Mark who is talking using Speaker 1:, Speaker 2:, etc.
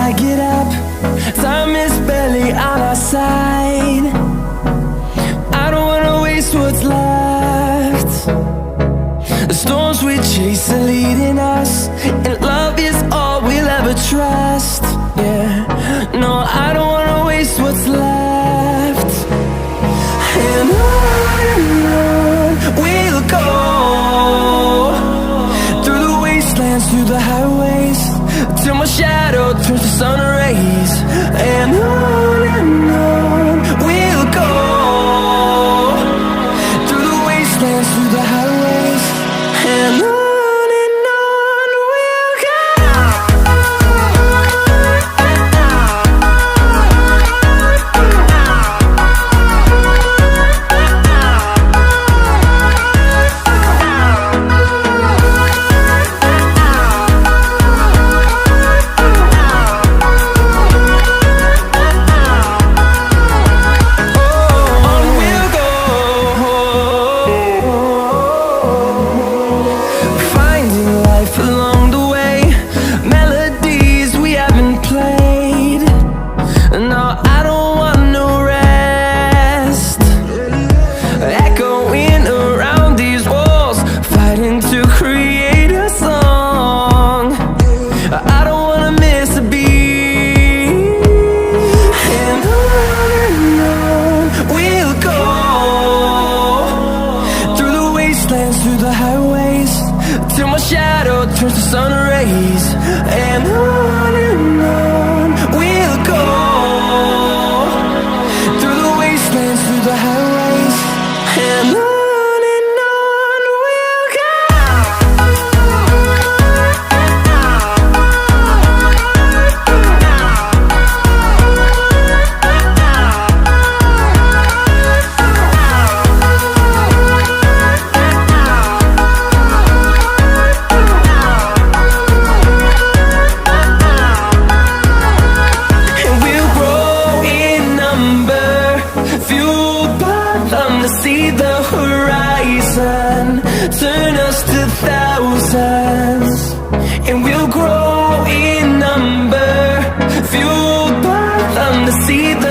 Speaker 1: I get up, time is barely on our side. I don't wanna waste what's left. The storms we chase are leading us, and love is all we'll ever trust. Yeah, no, I don't wanna waste what's left. And on we'll go, through the wastelands, through the highways, till my shadow turns to sun rays. And on we'll go, through the wastelands, through the highways, and on. Through the highways, till my shadow turns to sun rays. And on we'll go, through the wastelands, through the highways, and on. See the horizon turn us to thousands, and we'll grow in number, fueled by them to see the